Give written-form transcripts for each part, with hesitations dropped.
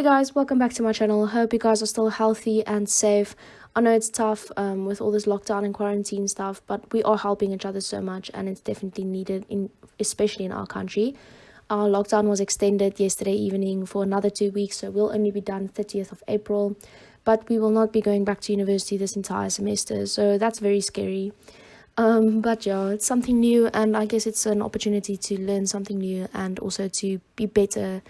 Hey guys, welcome back to my channel. Hope you guys are still healthy and safe. I know it's tough with all this lockdown and quarantine stuff, but we are helping each other so much, and it's definitely needed, especially in our country. Our lockdown was extended yesterday evening for another 2 weeks, so we'll only be done 30th of April, but we will not be going back to university this entire semester, so that's very scary. But yeah, it's something new, and I guess it's an opportunity to learn something new and also to be better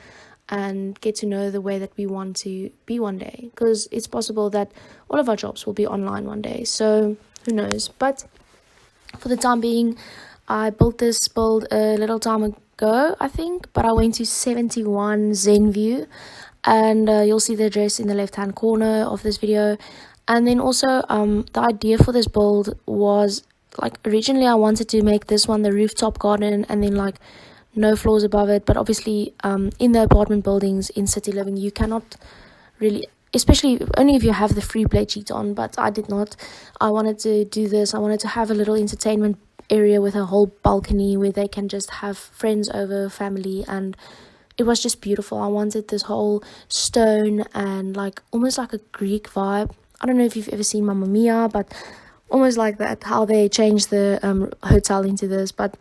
and get to know the way that we want to be one day, because it's possible that all of our jobs will be online one day, so who knows. But for the time being, I built this build a little time ago, I think, but I went to 71 Zenview, and you'll see the address in the left hand corner of this video. And then also the idea for this build was, like, originally I wanted to make this one the rooftop garden and then like no floors above it, but obviously in the apartment buildings in city living you cannot really, especially only if you have the free play cheat on, but I did not. I wanted to do this. I wanted to have a little entertainment area with a whole balcony where they can just have friends over, family, and it was just beautiful. I wanted this whole stone and like almost like a Greek vibe. I don't know if you've ever seen Mamma Mia, but almost like that, how they changed the hotel into this. But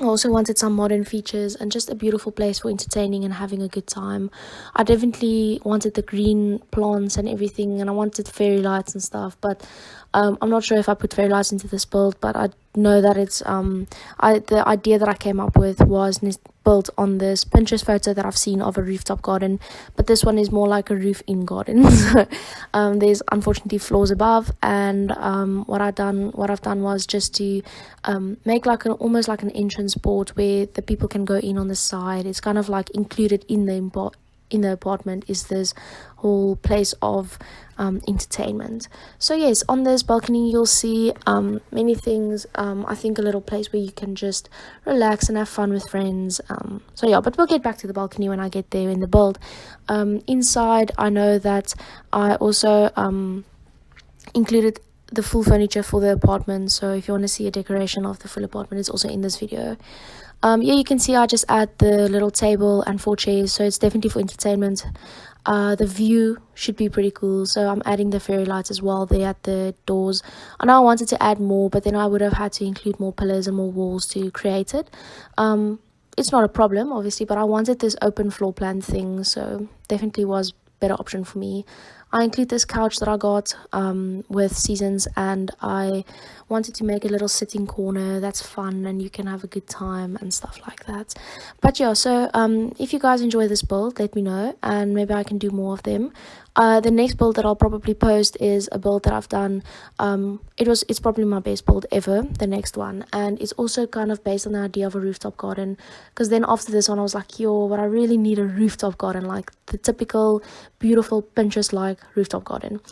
I also wanted some modern features and just a beautiful place for entertaining and having a good time. I definitely wanted the green plants and everything, and I wanted fairy lights and stuff, but I'm not sure if I put fairy lights into this build, but I know that it's the idea that I came up with was built on this Pinterest photo that I've seen of a rooftop garden, but this one is more like a roof-in garden. So there's unfortunately floors above, and what I've done was just to make like almost like an entrance board where the people can go in on the side. It's kind of like included in the apartment is this whole place of entertainment. So yes, on this balcony you'll see many things. I think a little place where you can just relax and have fun with friends. So yeah, but we'll get back to the balcony when I get there in the build. Inside, I know that I also included the full furniture for the apartment, so if you want to see a decoration of the full apartment, it's also in this video. Yeah, you can see I just add the little table and 4 chairs, so it's definitely for entertainment. The view should be pretty cool, so I'm adding the fairy lights as well there at the doors. I know I wanted to add more, but then I would have had to include more pillars and more walls to create it. It's not a problem, obviously, but I wanted this open floor plan thing, so definitely was better option for me. I include this couch that I got with seasons, and I wanted to make a little sitting corner that's fun and you can have a good time and stuff like that. But yeah, so if you guys enjoy this build, let me know and maybe I can do more of them. The next build that I'll probably post is a build that I've done. It's probably my best build ever, the next one, and it's also kind of based on the idea of a rooftop garden, because then after this one I was like, yo, but I really need a rooftop garden, like the typical beautiful Pinterest like rooftop garden.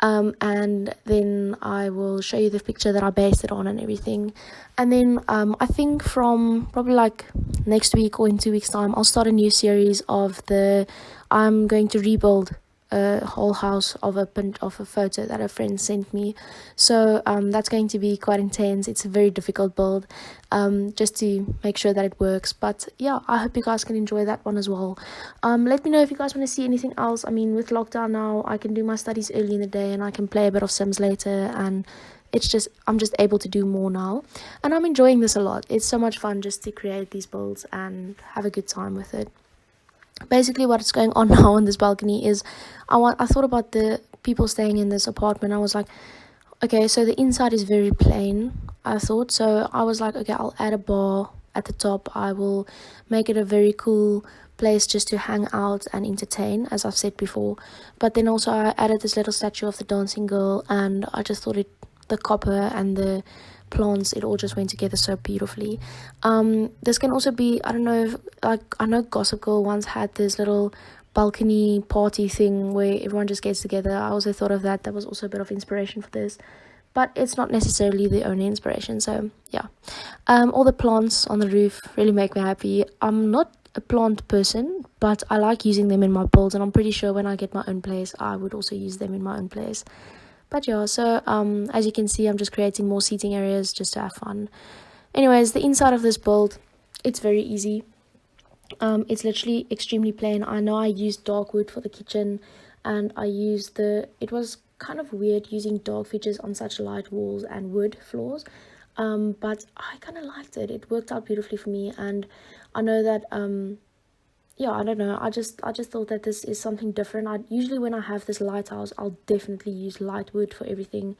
And then I will show you the picture that I based it on and everything. And then I think from probably like next week or in 2 weeks time I'll start a new series of I'm going to rebuild a whole house of a photo that a friend sent me. So that's going to be quite intense. It's a very difficult build, just to make sure that it works. But yeah, I hope you guys can enjoy that one as well. Let me know if you guys want to see anything else. I mean, with lockdown now, I can do my studies early in the day and I can play a bit of Sims later, and I'm just able to do more now, and I'm enjoying this a lot. It's so much fun just to create these builds and have a good time with it. Basically what's going on now on this balcony is I thought about the people staying in this apartment. I was like, okay, so the inside is very plain, I thought. So I was like, okay, I'll add a bar at the top. I will make it a very cool place just to hang out and entertain, as I've said before. But then also I added this little statue of the dancing girl, and I just thought the copper and the plants, it all just went together so beautifully. This can also be, I don't know, I know Gossip Girl once had this little balcony party thing where everyone just gets together. I also thought of that. That was also a bit of inspiration for this, but it's not necessarily the only inspiration. So yeah, all the plants on the roof really make me happy. I'm not a plant person, but I like using them in my builds, and I'm pretty sure when I get my own place I would also use them in my own place. But yeah, so as you can see, I'm just creating more seating areas just to have fun. Anyways, the inside of this build, it's very easy. It's literally extremely plain. I know I used dark wood for the kitchen, and I used it was kind of weird using dark features on such light walls and wood floors, but I kind of liked it. It worked out beautifully for me, and I know that yeah, I don't know, I just thought that this is something different. I usually, when I have this lighthouse, I'll definitely use light wood for everything,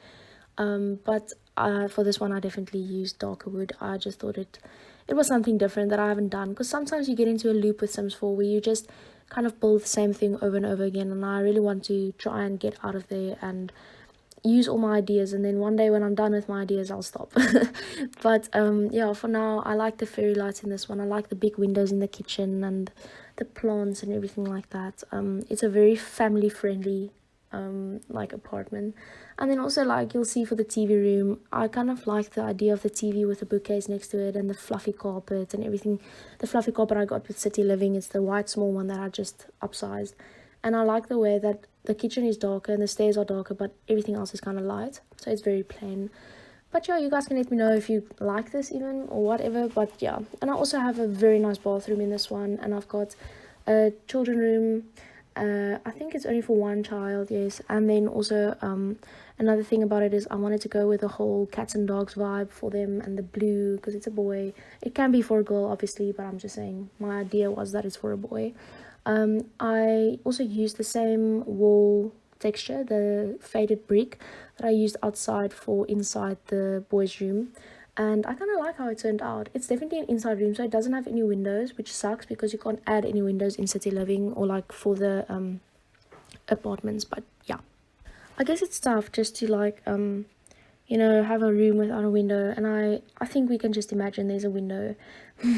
but for this one I definitely used darker wood. I just thought it was something different that I haven't done, because sometimes you get into a loop with Sims 4 where you just kind of build the same thing over and over again, and I really want to try and get out of there and use all my ideas, and then one day when I'm done with my ideas I'll stop. But yeah, for now I like the fairy lights in this one. I like the big windows in the kitchen and the plants and everything like that. It's a very family friendly like apartment. And then also, like, you'll see for the TV room, I kind of like the idea of the TV with the bookcase next to it and the fluffy carpet and everything. The fluffy carpet I got with City Living, it's the white small one that I just upsized. And I like the way that the kitchen is darker and the stairs are darker, but everything else is kind of light, so it's very plain. But yeah, you guys can let me know if you like this even or whatever. But yeah, and I also have a very nice bathroom in this one, and I've got a children room. I think it's only for one child, yes. And then also another thing about it is I wanted to go with the whole cats and dogs vibe for them, and the blue, because it's a boy. It can be for a girl obviously, but I'm just saying my idea was that it's for a boy. I also used the same wall texture, the faded brick that I used outside for inside the boys' room, and I kind of like how it turned out. It's definitely an inside room, so it doesn't have any windows, which sucks because you can't add any windows in City Living or like for the apartments. But yeah, I guess it's tough just to like you know, have a room without a window, and I think we can just imagine there's a window.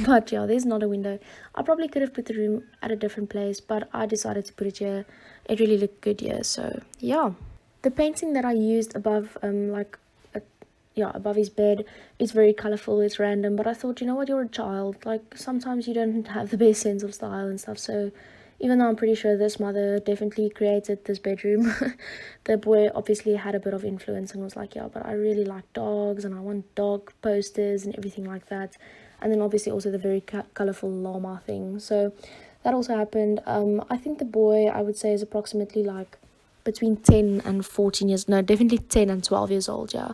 But yeah, there's not a window. I probably could have put the room at a different place, but I decided to put it here. It really looked good here, so yeah. The painting that I used above like yeah, above his bed, is very colorful, it's random, but I thought, you know what, you're a child, like sometimes you don't have the best sense of style and stuff. So even though I'm pretty sure this mother definitely created this bedroom, the boy obviously had a bit of influence and was like, yeah, but I really like dogs and I want dog posters and everything like that. And then obviously also the very colorful llama thing. So that also happened. I think the boy, I would say, is approximately like between 10 and 14 years, no, definitely 10 and 12 years old. Yeah,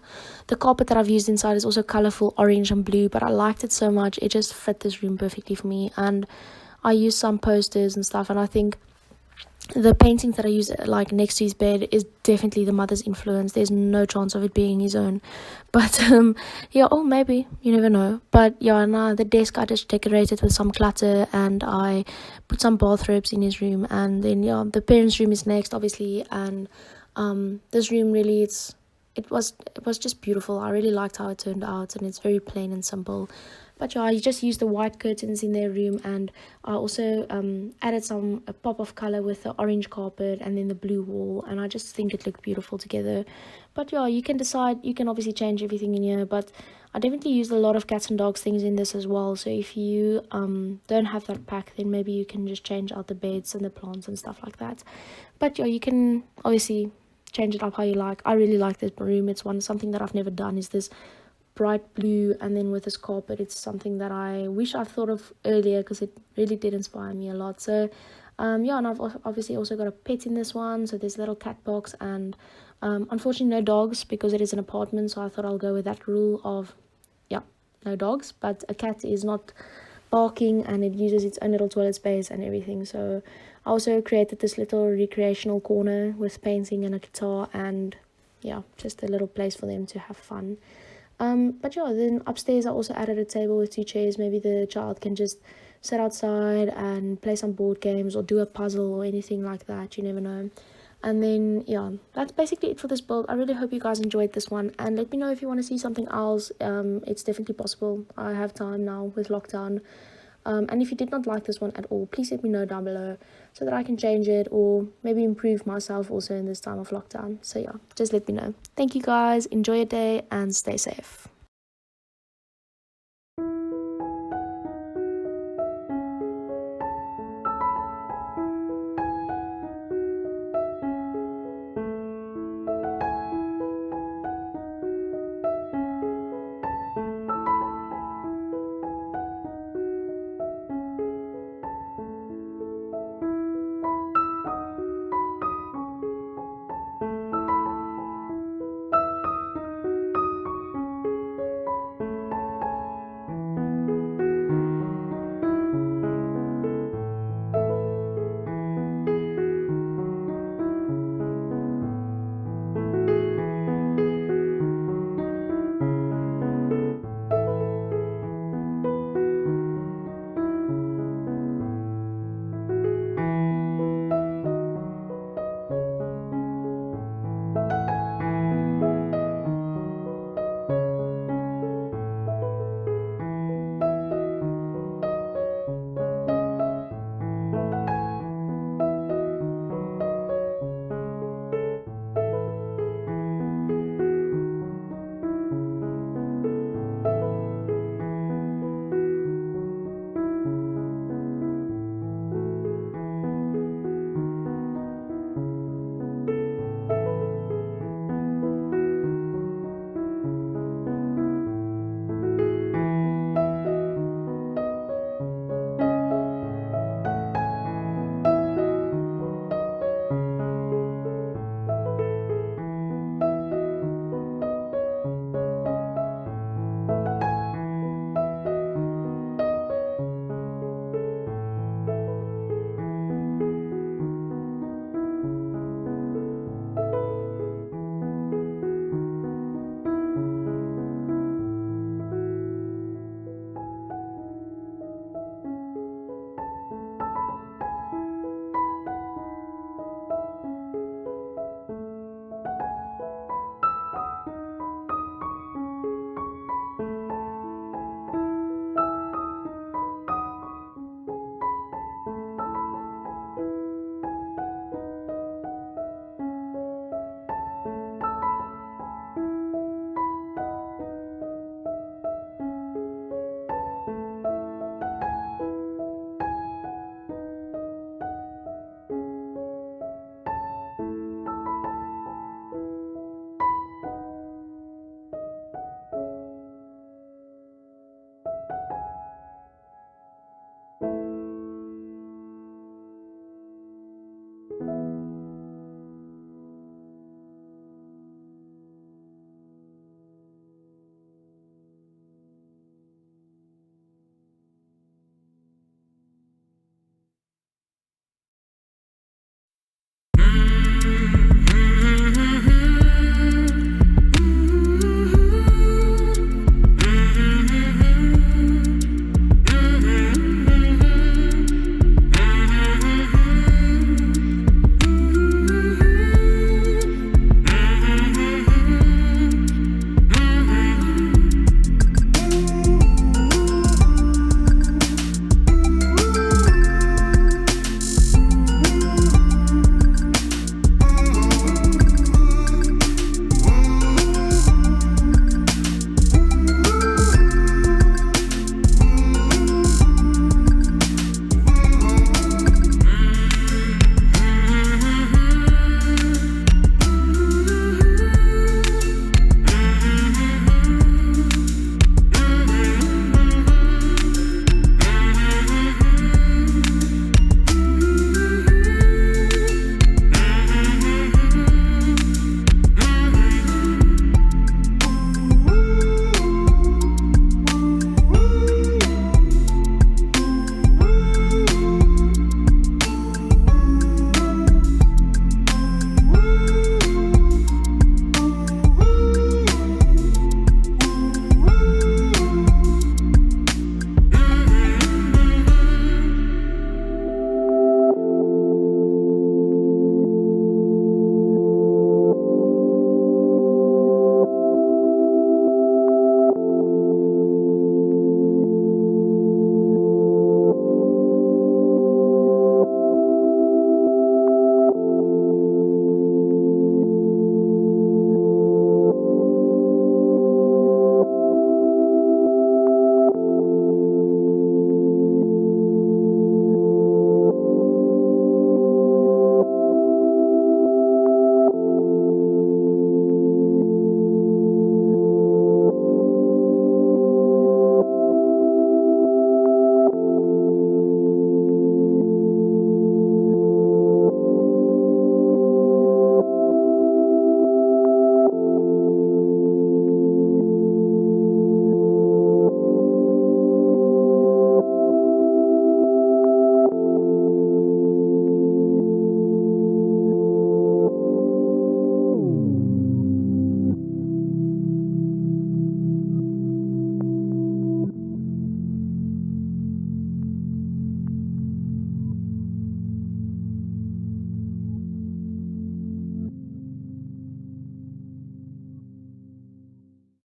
the carpet that I've used inside is also colorful orange and blue, but I liked it so much, it just fit this room perfectly for me. And I used some posters and stuff, and I think the painting that I use like next to his bed is definitely the mother's influence. There's no chance of it being his own. But yeah, oh, maybe, you never know. But yeah, now the desk I just decorated with some clutter, and I put some bathrobes in his room. And then yeah, the parents' room is next obviously, and this room really, it was just beautiful. I really liked how it turned out, and it's very plain and simple. But yeah, I just used the white curtains in their room, and I also added a pop of color with the orange carpet and then the blue wall, and I just think it looked beautiful together. But yeah, you can decide, you can obviously change everything in here, but I definitely used a lot of cats and dogs things in this as well. So if you don't have that pack, then maybe you can just change out the beds and the plants and stuff like that. But yeah, you can obviously change it up how you like. I really like this room. It's something that I've never done, is this bright blue, and then with this carpet, it's something that I wish I thought of earlier, because it really did inspire me a lot. So yeah, and I've obviously also got a pet in this one, so there's a little cat box, and unfortunately no dogs because it is an apartment, so I thought I'll go with that rule of, yeah, no dogs, but a cat is not barking and it uses its own little toilet space and everything. So I also created this little recreational corner with painting and a guitar, and yeah, just a little place for them to have fun. But yeah, then upstairs I also added a table with 2 chairs. Maybe the child can just sit outside and play some board games or do a puzzle or anything like that, you never know. And then yeah, that's basically it for this build. I really hope you guys enjoyed this one, and let me know if you want to see something else. It's definitely possible. I have time now with lockdown. And if you did not like this one at all, please let me know down below so that I can change it or maybe improve myself also in this time of lockdown. So yeah, just let me know. Thank you guys, enjoy your day and stay safe.